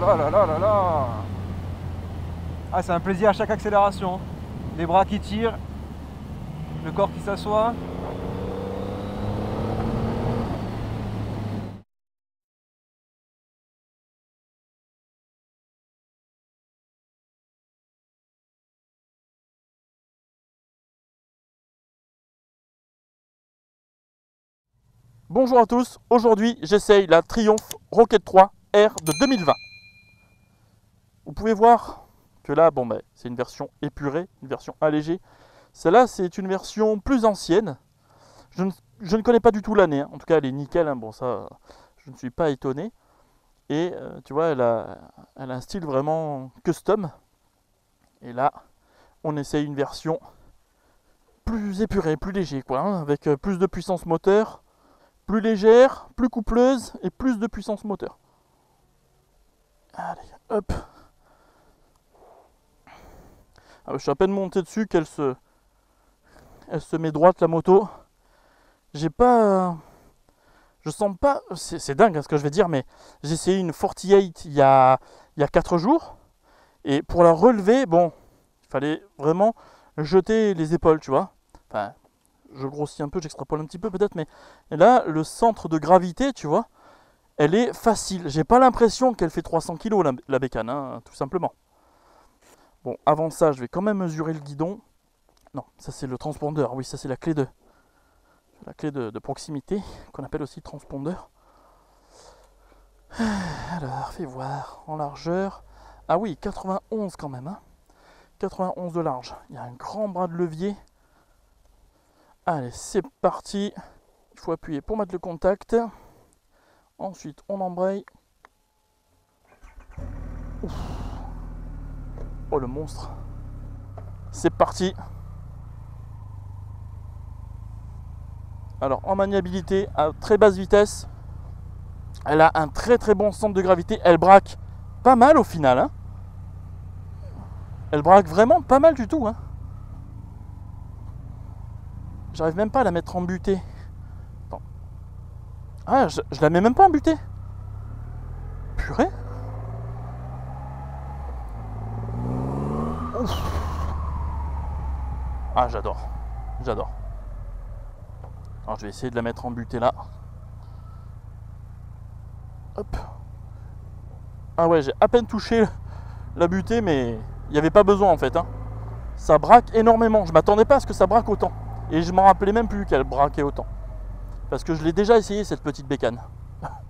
là là là là là. Ah, c'est un plaisir à chaque accélération. Les bras qui tirent, le corps qui s'assoit. Bonjour à tous, aujourd'hui j'essaye la Triumph Rocket 3 R de 2020. Vous pouvez voir que là, bon, c'est une version épurée, une version allégée. Celle-là, c'est une version plus ancienne. Je ne connais pas du tout l'année, hein. En tout cas elle est nickel, hein. Bon ça, je ne suis pas étonné. Et tu vois, elle a un style vraiment custom. Et là, on essaye une version plus épurée, plus léger, quoi, hein, avec plus de puissance moteur. Plus légère, plus coupleuse et plus de puissance moteur. Allez, hop. Ah, je suis à peine monté dessus qu'elle se met droite la moto. J'ai pas... Je sens pas... C'est dingue, hein, ce que je vais dire, mais j'ai essayé une 48 il y a 4 jours. Et pour la relever, bon, il fallait vraiment jeter les épaules, tu vois. Enfin, je grossis un peu, j'extrapole un petit peu peut-être, mais là, le centre de gravité, tu vois, elle est facile. J'ai pas l'impression qu'elle fait 300 kg la bécane, hein, tout simplement. Bon, avant ça, je vais quand même mesurer le guidon. Non, ça c'est le transpondeur. Oui, ça c'est la clé de proximité, qu'on appelle aussi transpondeur. Alors, fais voir, en largeur. Ah oui, 91 quand même, hein. 91 de large. Il y a un grand bras de levier. Allez, c'est parti. Il faut appuyer pour mettre le contact. Ensuite, on embraye. Ouf. Oh, le monstre. C'est parti. Alors, en maniabilité, à très basse vitesse, elle a un très très bon centre de gravité. Elle braque pas mal au final, hein. Elle braque vraiment pas mal du tout, hein. J'arrive même pas à la mettre en butée. Attends. Ah, je la mets même pas en butée. Purée. Ouf. Ah, j'adore. J'adore. Alors, je vais essayer de la mettre en butée là. Hop. Ah ouais, j'ai à peine touché la butée, mais il n'y avait pas besoin en fait, hein. Ça braque énormément. Je m'attendais pas à ce que ça braque autant. Et je m'en rappelais même plus qu'elle braquait autant. Parce que je l'ai déjà essayé cette petite bécane.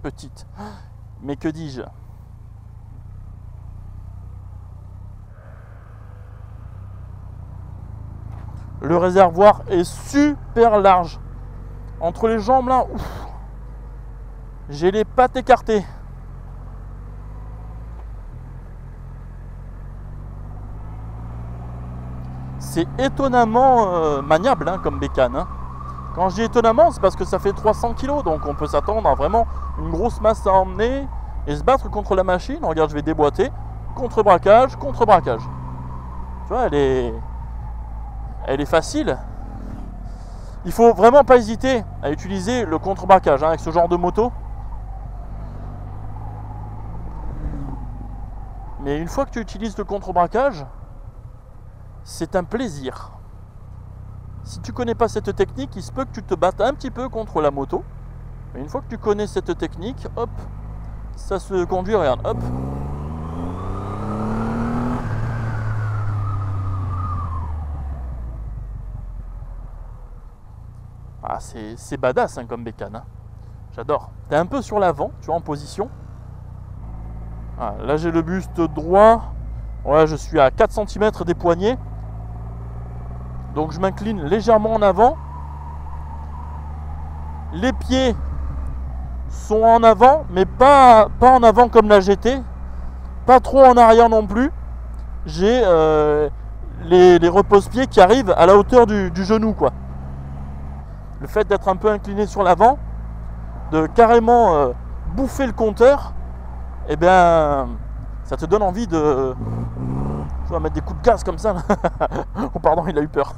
Petite. Mais que dis-je? Le réservoir est super large. Entre les jambes là, ouf, j'ai les pattes écartées. C'est étonnamment maniable, hein, comme bécane, hein. Quand je dis étonnamment, c'est parce que ça fait 300 kg, donc on peut s'attendre à vraiment une grosse masse à emmener et se battre contre la machine. Regarde, je vais déboîter. Contre-braquage, contre-braquage. Tu vois, elle est facile. Il faut vraiment pas hésiter à utiliser le contre-braquage, hein, avec ce genre de moto. Mais une fois que tu utilises le contre-braquage, c'est un plaisir. Si tu connais pas cette technique, il se peut que tu te battes un petit peu contre la moto. Mais une fois que tu connais cette technique, hop, ça se conduit, regarde, hop. Ah, c'est badass, hein, comme bécane, hein. J'adore. T'es un peu sur l'avant, tu vois, en position. Ah, là, j'ai le buste droit. Ouais, je suis à 4 cm des poignets. Donc, je m'incline légèrement en avant. Les pieds sont en avant, mais pas en avant comme la GT. Pas trop en arrière non plus. J'ai les repose-pieds qui arrivent à la hauteur du genou, quoi. Le fait d'être un peu incliné sur l'avant, de carrément bouffer le compteur, eh bien, ça te donne envie de... Je vais mettre des coups de gaz comme ça, là. Oh pardon, il a eu peur.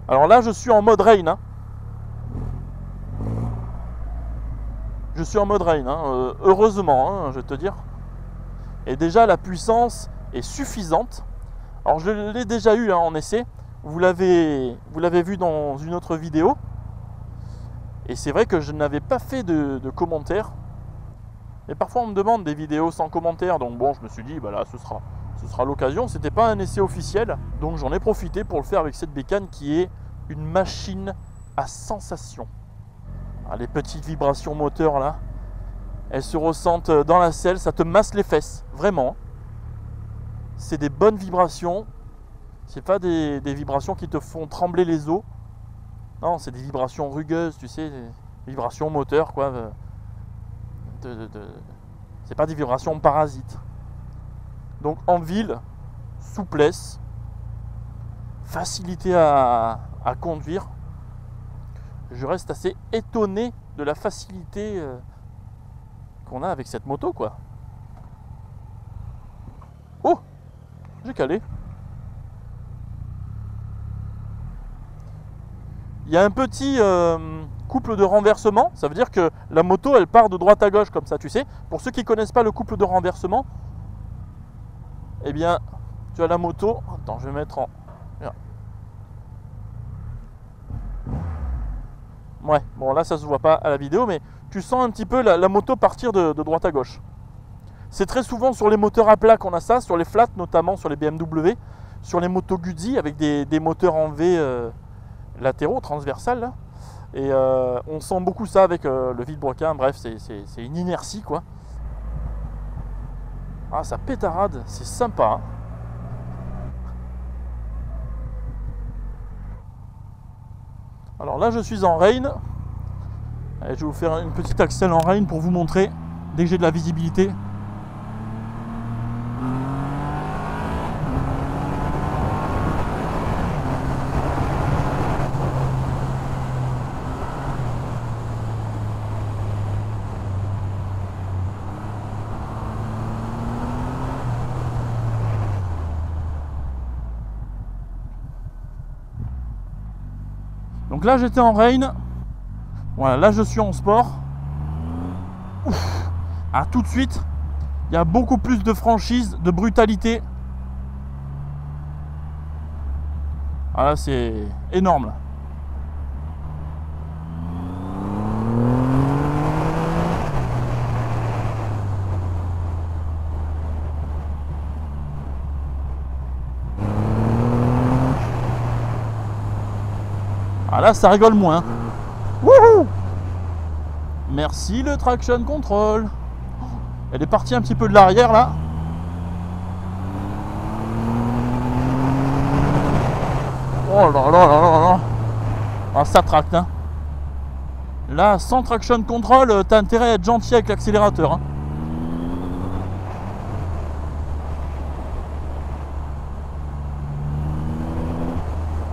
Alors là, je suis en mode rain, hein. Je suis en mode rain, hein, heureusement, hein, je vais te dire. Et déjà la puissance est suffisante. Alors je l'ai déjà eu, hein, en essai. Vous l'avez vu dans une autre vidéo. Et c'est vrai que je n'avais pas fait de commentaires. Et parfois on me demande des vidéos sans commentaires. Donc bon, je me suis dit, bah là ce sera l'occasion. C'était pas un essai officiel. Donc j'en ai profité pour le faire avec cette bécane qui est une machine à sensation. Ah, les petites vibrations moteurs là, elles se ressentent dans la selle, ça te masse les fesses, vraiment. C'est des bonnes vibrations, c'est pas des vibrations qui te font trembler les os. Non, c'est des vibrations rugueuses, tu sais, des vibrations moteurs quoi. C'est pas des vibrations parasites. Donc en ville, souplesse, facilité à conduire. Je reste assez étonné de la facilité qu'on a avec cette moto quoi. Oh, j'ai calé. Il y a un petit couple de renversement, ça veut dire que la moto elle part de droite à gauche comme ça, tu sais. Pour ceux qui ne connaissent pas le couple de renversement, eh bien tu as la moto, attends je vais mettre en... Ouais, bon là ça se voit pas à la vidéo, mais tu sens un petit peu la moto partir de droite à gauche. C'est très souvent sur les moteurs à plat qu'on a ça, sur les flats notamment, sur les BMW, sur les motos Guzzi avec des moteurs en V latéraux, transversales là. Et on sent beaucoup ça avec le vilebrequin, bref c'est une inertie quoi. Ah ça pétarade, c'est sympa hein. Alors là je suis en rain. Allez, je vais vous faire une petite accel en rain pour vous montrer dès que j'ai de la visibilité. Donc là j'étais en rain. Voilà, là je suis en sport. Ouf. Ah, tout de suite, il y a beaucoup plus de franchise, de brutalité. Ah là c'est énorme là. Ah là ça rigole moins. Wouhou! Merci le traction control. Elle est partie un petit peu de l'arrière là. Oh là là là là là. Ah ça tracte hein. Là sans traction control, t'as intérêt à être gentil avec l'accélérateur hein.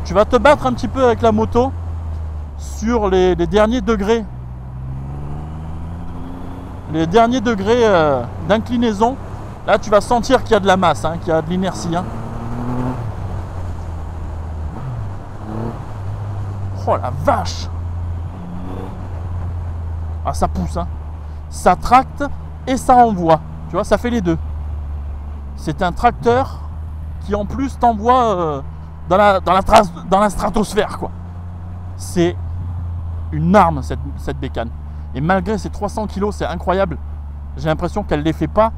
Tu vas te battre un petit peu avec la moto sur les derniers degrés. Les derniers degrés d'inclinaison. Là tu vas sentir qu'il y a de la masse, hein, qu'il y a de l'inertie. Hein. Oh la vache! Ah ça pousse, hein. Ça tracte et ça envoie. Tu vois, ça fait les deux. C'est un tracteur qui en plus t'envoie dans la stratosphère quoi. C'est une arme cette bécane. Et malgré ses 300 kg, c'est incroyable. J'ai l'impression qu'elle ne les fait pas,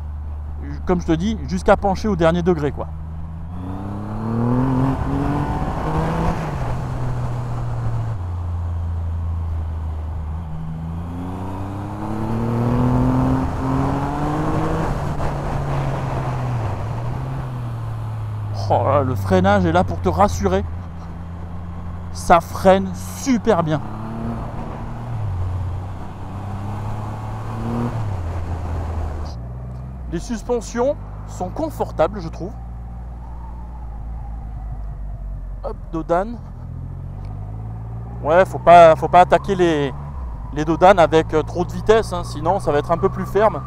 comme je te dis, jusqu'à pencher au dernier degré quoi. Oh là, le freinage est là pour te rassurer. Ça freine super bien. Les suspensions sont confortables, je trouve. Hop, dodane. Ouais, faut pas attaquer les dodanes avec trop de vitesse, hein, sinon ça va être un peu plus ferme.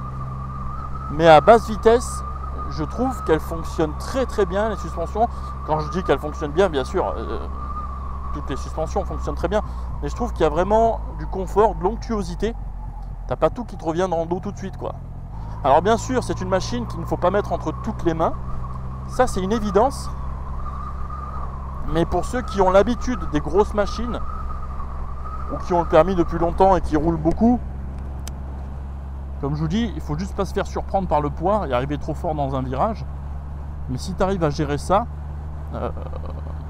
Mais à basse vitesse, je trouve qu'elles fonctionnent très très bien, les suspensions. Quand je dis qu'elles fonctionnent bien, bien sûr, toutes les suspensions fonctionnent très bien. Mais je trouve qu'il y a vraiment du confort, de l'onctuosité. T'as pas tout qui te revient dans le dos tout de suite, quoi. Alors bien sûr, c'est une machine qu'il ne faut pas mettre entre toutes les mains. Ça, c'est une évidence. Mais pour ceux qui ont l'habitude des grosses machines, ou qui ont le permis depuis longtemps et qui roulent beaucoup, comme je vous dis, il faut juste pas se faire surprendre par le poids et arriver trop fort dans un virage. Mais si tu arrives à gérer ça,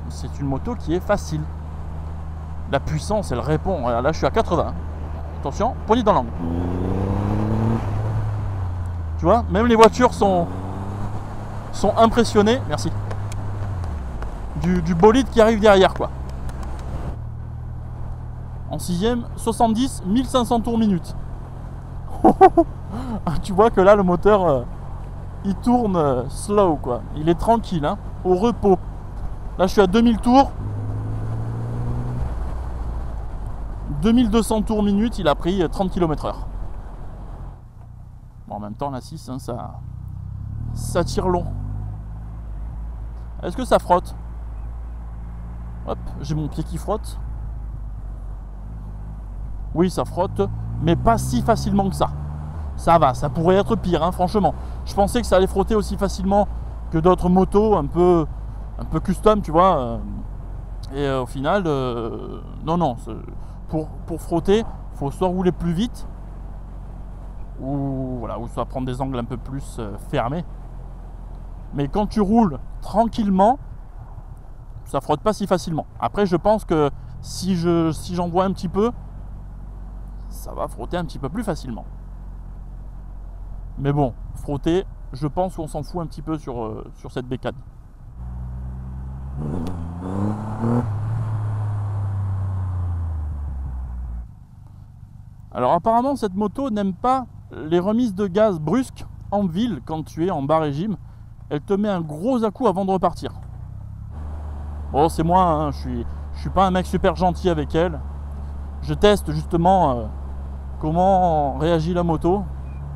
c'est une moto qui est facile. La puissance, elle répond. Là, je suis à 80. Attention, poignée dans l'angle. Tu vois, même les voitures sont impressionnées. Merci. Du bolide qui arrive derrière, quoi. En 6ème, 70, 1500 tours minute. Tu vois que là, le moteur, il tourne slow, quoi. Il est tranquille, hein, au repos. Là, je suis à 2000 tours. 2200 tours minute, il a pris 30 km/h. Bon, en même temps, la 6, hein, ça tire long. Est-ce que ça frotte? Hop, j'ai mon pied qui frotte. Oui, ça frotte, mais pas si facilement que ça. Ça va, ça pourrait être pire, hein, franchement. Je pensais que ça allait frotter aussi facilement que d'autres motos un peu custom, tu vois. Et au final, non. Pour frotter, il faut soit rouler plus vite, ou soit prendre des angles un peu plus fermés. Mais quand tu roules tranquillement, ça frotte pas si facilement. Après, je pense que si j'envoie un petit peu, ça va frotter un petit peu plus facilement. Mais bon, frotter, je pense qu'on s'en fout un petit peu sur cette bécane. Alors apparemment, cette moto n'aime pas les remises de gaz brusques en ville quand tu es en bas régime. Elle te met un gros à-coup avant de repartir. Bon, c'est moi, hein, je suis pas un mec super gentil avec elle. Je teste justement comment réagit la moto.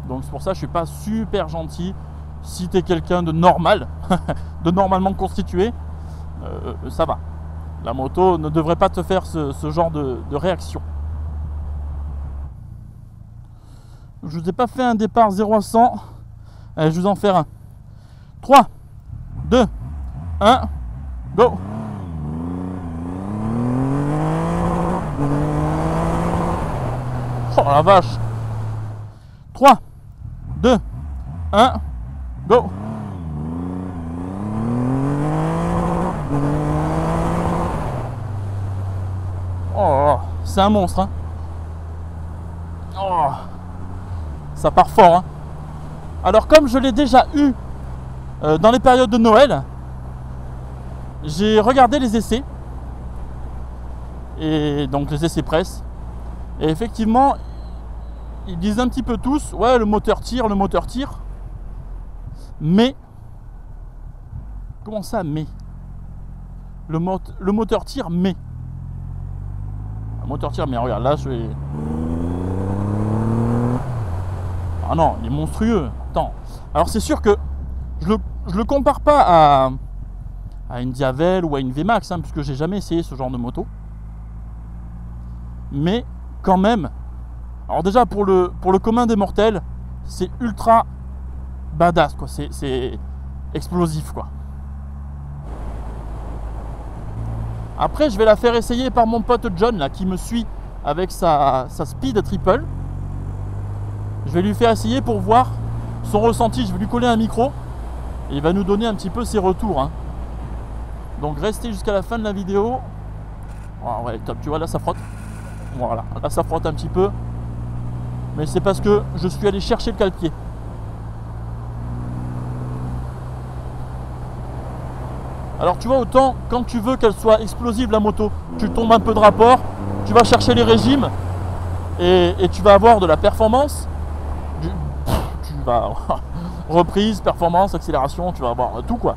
Donc c'est pour ça que je suis pas super gentil. Si tu es quelqu'un de normal, de normalement constitué, ça va. La moto ne devrait pas te faire ce genre de réaction. Je vous ai pas fait un départ 0 à 100. Allez, je vous en fais un. 3, 2, 1, go! Oh la vache! 3, 2, 1, go! Oh, c'est un monstre, hein. Oh, ça part fort, hein. Alors comme je l'ai déjà eu dans les périodes de Noël, j'ai regardé les essais, et donc les essais presse, et effectivement ils disent un petit peu tous, ouais, le moteur tire, mais comment ça, mais le moteur tire, mais le moteur tire, mais regarde là, je vais... Ah non, il est monstrueux. Attends. Alors c'est sûr que je le compare pas à une Diavel ou à une VMAX, hein, puisque j'ai jamais essayé ce genre de moto. Mais quand même, alors déjà pour le commun des mortels, c'est ultra badass, quoi. C'est explosif, quoi. Après, je vais la faire essayer par mon pote John là, qui me suit avec sa Speed Triple. Je vais lui faire essayer pour voir son ressenti. Je vais lui coller un micro et il va nous donner un petit peu ses retours, hein. Donc restez jusqu'à la fin de la vidéo. Oh, ouais, top, tu vois, là ça frotte. Voilà, là ça frotte un petit peu. Mais c'est parce que je suis allé chercher le cale-pied. Alors tu vois, autant quand tu veux qu'elle soit explosive la moto, tu tombes un peu de rapport, tu vas chercher les régimes et tu vas avoir de la performance. Tu vas reprise, performance, accélération, tu vas avoir tout, quoi.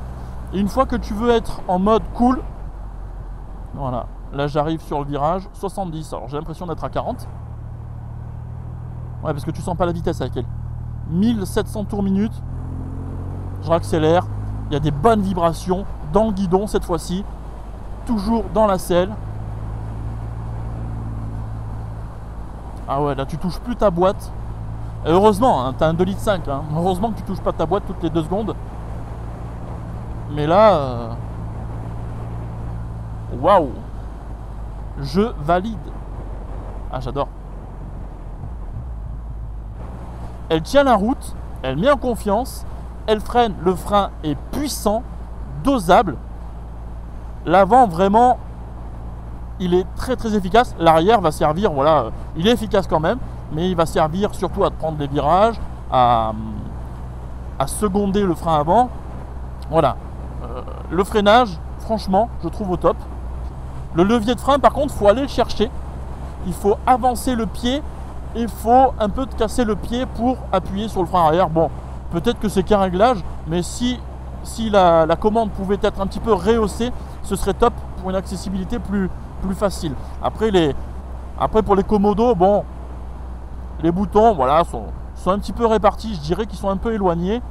Et une fois que tu veux être en mode cool, voilà, là j'arrive sur le virage 70, alors j'ai l'impression d'être à 40. Ouais, parce que tu sens pas la vitesse avec elle. 1700 tours minute, je raccélère, il y a des bonnes vibrations dans le guidon cette fois-ci, toujours dans la selle. Ah ouais, là tu touches plus ta boîte. Et heureusement, hein, t'as un 2,5 litres. Hein. Heureusement que tu touches pas ta boîte toutes les 2 secondes. Mais là... Waouh! Je valide. Ah, j'adore. Elle tient la route, elle met en confiance, elle freine, le frein est puissant, dosable. L'avant, vraiment, il est très très efficace. L'arrière va servir, voilà, il est efficace quand même, mais il va servir surtout à prendre des virages, à seconder le frein avant. Voilà. Le freinage, franchement, je trouve au top. Le levier de frein, par contre, il faut aller le chercher. Il faut avancer le pied. Il faut un peu casser le pied pour appuyer sur le frein arrière. Bon, peut-être que c'est qu'un réglage, mais si la commande pouvait être un petit peu rehaussée, ce serait top pour une accessibilité plus facile. Après pour les commodos, bon, les boutons, voilà, sont un petit peu répartis. Je dirais qu'ils sont un peu éloignés.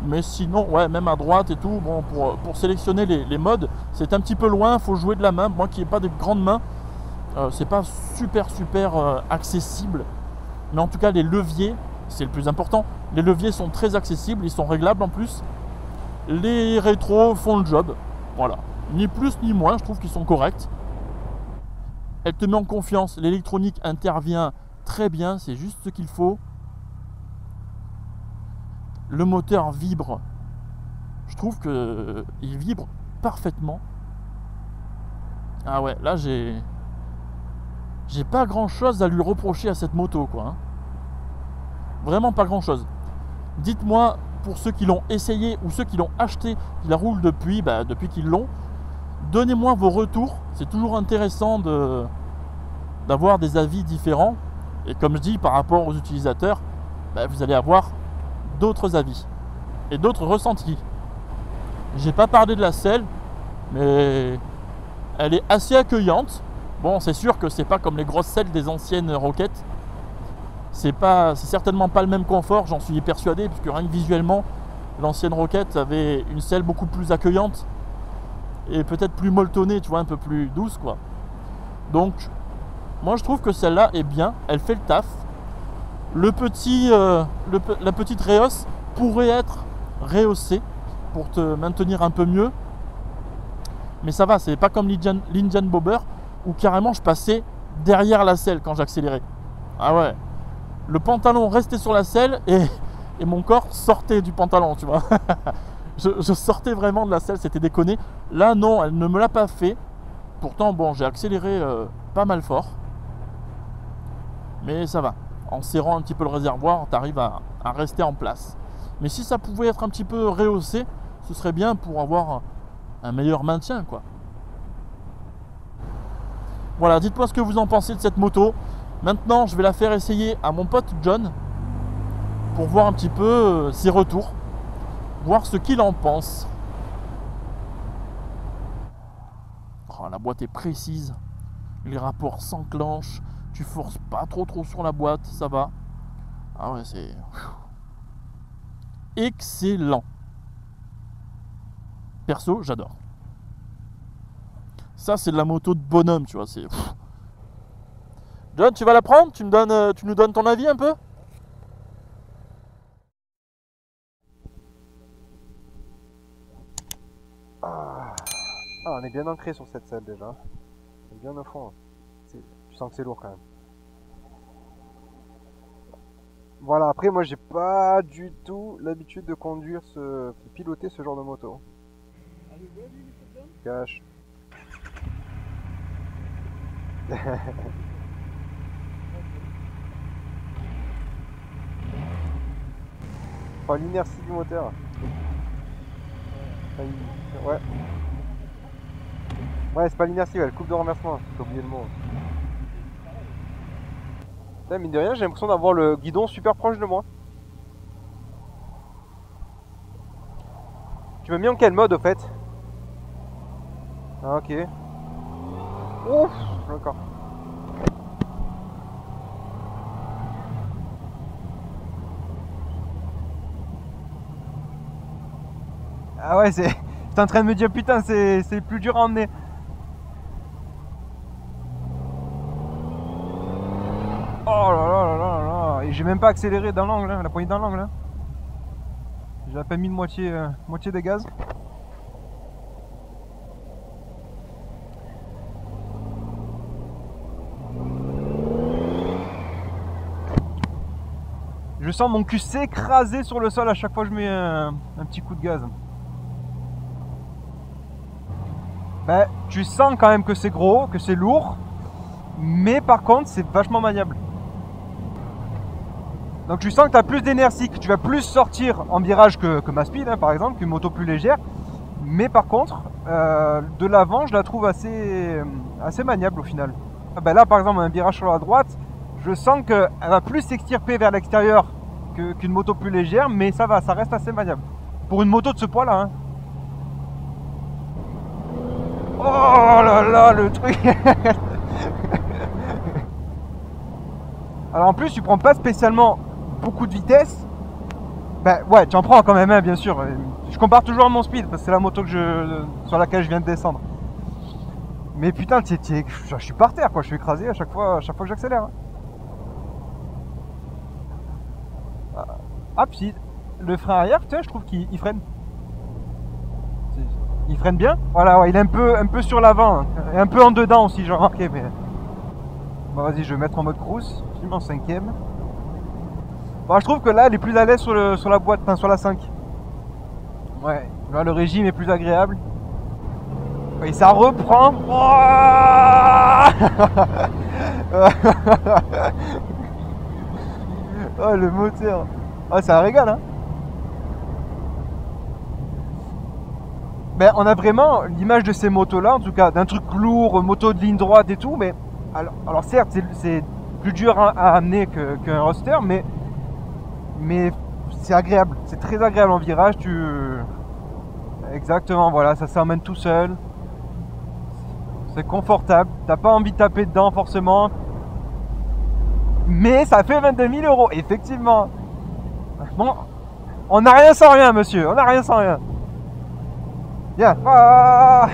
Mais sinon, ouais, même à droite et tout, bon, pour sélectionner les modes, c'est un petit peu loin, il faut jouer de la main. Moi qui n'ai pas de grandes mains, c'est pas super accessible. Mais en tout cas, les leviers, c'est le plus important. Les leviers sont très accessibles, ils sont réglables en plus. Les rétros font le job, voilà. Ni plus ni moins, je trouve qu'ils sont corrects. Elle te met en confiance, l'électronique intervient très bien, c'est juste ce qu'il faut. Le moteur vibre. Je trouve que il vibre parfaitement. Ah ouais, là j'ai pas grand chose à lui reprocher à cette moto, quoi. Hein. Vraiment pas grand chose. Dites-moi, pour ceux qui l'ont essayé ou ceux qui l'ont acheté, qui la roulent depuis qu'ils l'ont, donnez-moi vos retours. C'est toujours intéressant d'avoir des avis différents. Et comme je dis, par rapport aux utilisateurs, vous allez avoir d'autres avis et d'autres ressentis. J'ai pas parlé de la selle, mais elle est assez accueillante. Bon, c'est sûr que c'est pas comme les grosses selles des anciennes Rocket. C'est certainement pas le même confort, j'en suis persuadé, puisque rien que visuellement, l'ancienne Rocket avait une selle beaucoup plus accueillante et peut-être plus molletonnée, tu vois, un peu plus douce, quoi. Donc, moi je trouve que celle-là est bien, elle fait le taf. La petite réhausse pourrait être rehaussée pour te maintenir un peu mieux. Mais ça va, c'est pas comme l'Indian Bobber où carrément je passais derrière la selle quand j'accélérais. Ah ouais. Le pantalon restait sur la selle et mon corps sortait du pantalon, tu vois. je sortais vraiment de la selle, c'était déconné. Là non, elle ne me l'a pas fait. Pourtant, bon, j'ai accéléré pas mal fort. Mais ça va. En serrant un petit peu le réservoir, tu arrives à rester en place. Mais si ça pouvait être un petit peu rehaussé, ce serait bien pour avoir un meilleur maintien, quoi. Voilà, dites-moi ce que vous en pensez de cette moto. Maintenant, je vais la faire essayer à mon pote John pour voir un petit peu ses retours, voir ce qu'il en pense. Oh, la boîte est précise, les rapports s'enclenchent. Tu forces pas trop sur la boîte, ça va. Ah ouais, c'est excellent. Perso, j'adore. Ça, c'est de la moto de bonhomme, tu vois. C'est. John, tu vas la prendre ? Tu nous donnes ton avis un peu ? On est bien ancré sur cette selle déjà. On est bien au fond. Tu sens que c'est lourd quand même. Voilà, après moi j'ai pas du tout l'habitude de conduire de piloter ce genre de moto. Cache. Enfin, l'inertie du moteur. Ouais. Ouais, c'est pas l'inertie, ouais, le couple de renversement. J'ai oublié le mot. Là, mine de rien, j'ai l'impression d'avoir le guidon super proche de moi. Tu m'as mis en quel mode au fait? Ah, ok. Ouf, d'accord. Ah ouais, c'est... T'es en train de me dire, putain, c'est plus dur à emmener. Oh là là là là là. Et j'ai même pas accéléré dans l'angle, hein, la poignée dans l'angle. Hein. J'ai à peine mis de moitié des gaz. Je sens mon cul s'écraser sur le sol à chaque fois que je mets un petit coup de gaz. Ben, tu sens quand même que c'est gros, que c'est lourd, mais par contre c'est vachement maniable. Donc tu sens que tu as plus d'énergie, que tu vas plus sortir en virage que ma speed, hein, par exemple, qu'une moto plus légère. Mais par contre, de l'avant, je la trouve assez maniable au final. Ben là, par exemple, un virage sur la droite, je sens qu'elle va plus s'extirper vers l'extérieur qu'une moto plus légère, mais ça va, ça reste assez maniable. Pour une moto de ce poids-là. Hein. Oh là là, le truc. Alors en plus, tu prends pas spécialement beaucoup de vitesse. Ben ouais, tu en prends quand même, hein, bien sûr. Je compare toujours à mon speed parce que c'est la moto sur laquelle je viens de descendre. Mais putain, je suis par terre, quoi. Je suis écrasé à chaque fois que j'accélère. Hein. Ah, puis le frein arrière, putain, je trouve qu'il freine. Il freine bien. Voilà, ouais, il est un peu sur l'avant. Hein, et un peu en dedans aussi, j'ai remarqué. Mais bon, vas-y, je vais mettre en mode cruise. Je suis en 5ème. Bon, je trouve que là, elle est plus à l'aise sur la boîte, enfin sur la 5. Ouais, là, le régime est plus agréable. Et ça reprend. Oh, le moteur. Ah, c'est un régal, hein. Ben, on a vraiment l'image de ces motos-là, en tout cas, d'un truc lourd, moto de ligne droite et tout. Mais alors certes, c'est plus dur à amener qu'un roadster, mais c'est agréable, c'est très agréable en virage. Exactement, voilà, ça s'emmène tout seul. C'est confortable, t'as pas envie de taper dedans forcément. Mais ça fait 22 000 €, effectivement. Bon, on n'a rien sans rien, monsieur, on n'a rien sans rien. Bien. Ah.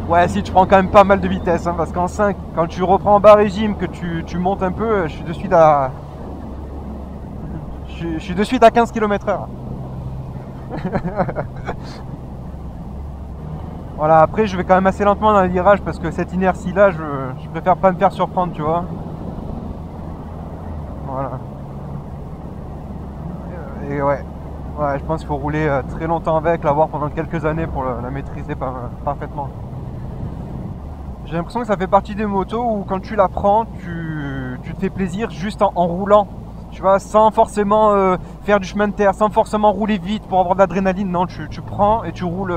Ouais, si tu prends quand même pas mal de vitesse, hein, parce qu'en 5, quand tu reprends en bas régime, que tu montes un peu, je suis de suite à 15 km/h. Voilà, après je vais quand même assez lentement dans les virages parce que cette inertie là, je préfère pas me faire surprendre, tu vois. Voilà. Et ouais, je pense qu'il faut rouler très longtemps avec, l'avoir pendant quelques années pour la maîtriser parfaitement. J'ai l'impression que ça fait partie des motos où quand tu la prends, tu te fais plaisir juste en roulant. Tu vois, sans forcément faire du chemin de terre, sans forcément rouler vite pour avoir de l'adrénaline. Non, tu prends et tu roules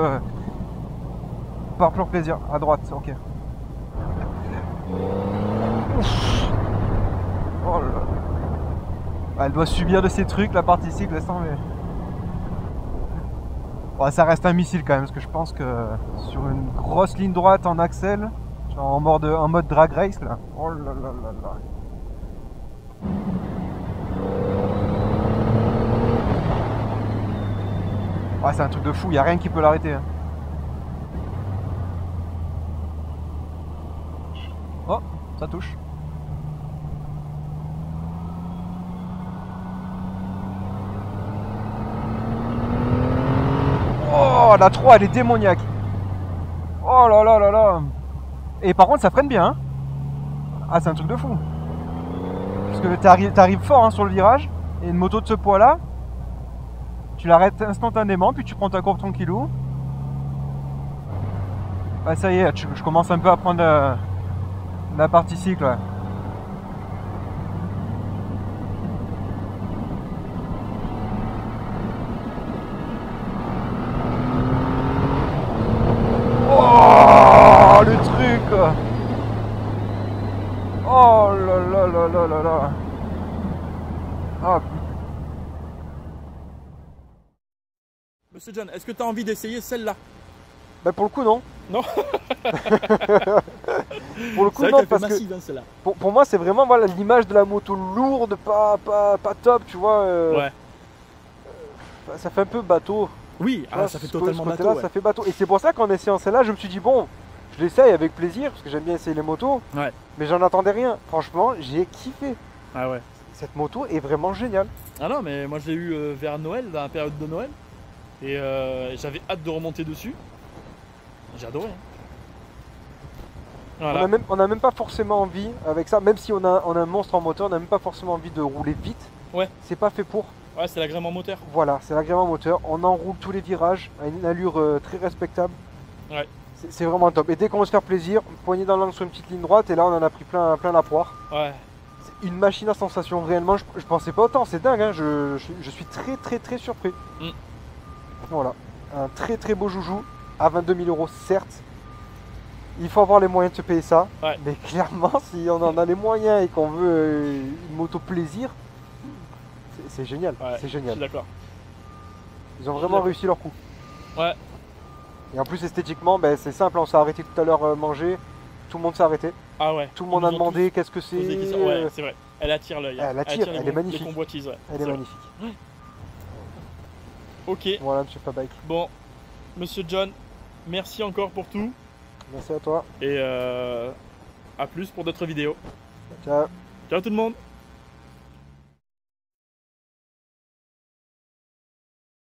par pur plaisir. À droite, ok. Oh là là. Elle doit subir de ces trucs, la partie cycle, laisse tomber. Bon, ça reste un missile quand même, parce que je pense que sur une grosse ligne droite en axel, genre en mode drag race là. Oh là là là là. Ouais, c'est un truc de fou, il n'y a rien qui peut l'arrêter. Hein. Oh, ça touche. Oh, la 3, elle est démoniaque. Oh là là là là. Et par contre, ça freine bien. Hein. Ah, c'est un truc de fou. Parce que t'arrives fort hein, sur le virage. Et une moto de ce poids-là, tu l'arrêtes instantanément, puis tu prends ta courbe tranquillou. Bah ça y est, je commence un peu à prendre la partie cycle. Ouais. Oh, le truc. Oh là là là là là là. Ah. Monsieur John, est-ce que tu as envie d'essayer celle-là? Bah pour le coup non. Non. Pour le coup non, parce massive, que hein, celle-là. pour moi c'est vraiment voilà, l'image de la moto lourde, pas top, tu vois. Ouais. Ça fait un peu bateau. Oui, ah, ça fait totalement bateau. Ouais. Ça fait bateau. Et c'est pour ça qu'en essayant celle-là, je me suis dit bon, Je l'essaye avec plaisir parce que j'aime bien essayer les motos. Ouais. Mais j'en attendais rien. Franchement, j'ai kiffé. Ah ouais. Cette moto est vraiment géniale. Ah non, mais moi je l'ai eu vers Noël, dans la période de Noël. Et j'avais hâte de remonter dessus. J'ai adoré. Hein. Voilà. On a même pas forcément envie, avec ça, même si on a un monstre en moteur, on n'a même pas forcément envie de rouler vite. Ouais. C'est pas fait pour. Ouais, c'est l'agrément moteur. Voilà, c'est l'agrément moteur. On enroule tous les virages à une allure très respectable. Ouais. C'est vraiment top. Et dès qu'on veut se faire plaisir, poignée dans l'angle sur une petite ligne droite, et là on en a pris plein la poire. Ouais. C'est une machine à sensation, réellement, je pensais pas autant, c'est dingue, hein. Je suis très surpris. Voilà, un très beau joujou, à 22 000 €, certes. Il faut avoir les moyens de se payer ça, ouais. Mais clairement, si on en a les moyens et qu'on veut une moto plaisir, c'est génial, ouais, c'est génial. D'accord. Ils ont vraiment réussi leur coup. Ouais. Et en plus esthétiquement, ben, c'est simple, on s'est arrêté tout à l'heure manger, tout le monde s'est arrêté. Ah ouais. Tout le monde a demandé qu'est-ce que c'est. Ouais, c'est vrai. Elle attire l'œil. Elle attire, elle est magnifique. Les convoitises, ouais. Elle est magnifique. Ouais. Ok. Voilà, monsieur Fabike. Bon, monsieur John, merci encore pour tout. Merci à toi. Et à plus pour d'autres vidéos. Ciao. Ciao tout le monde.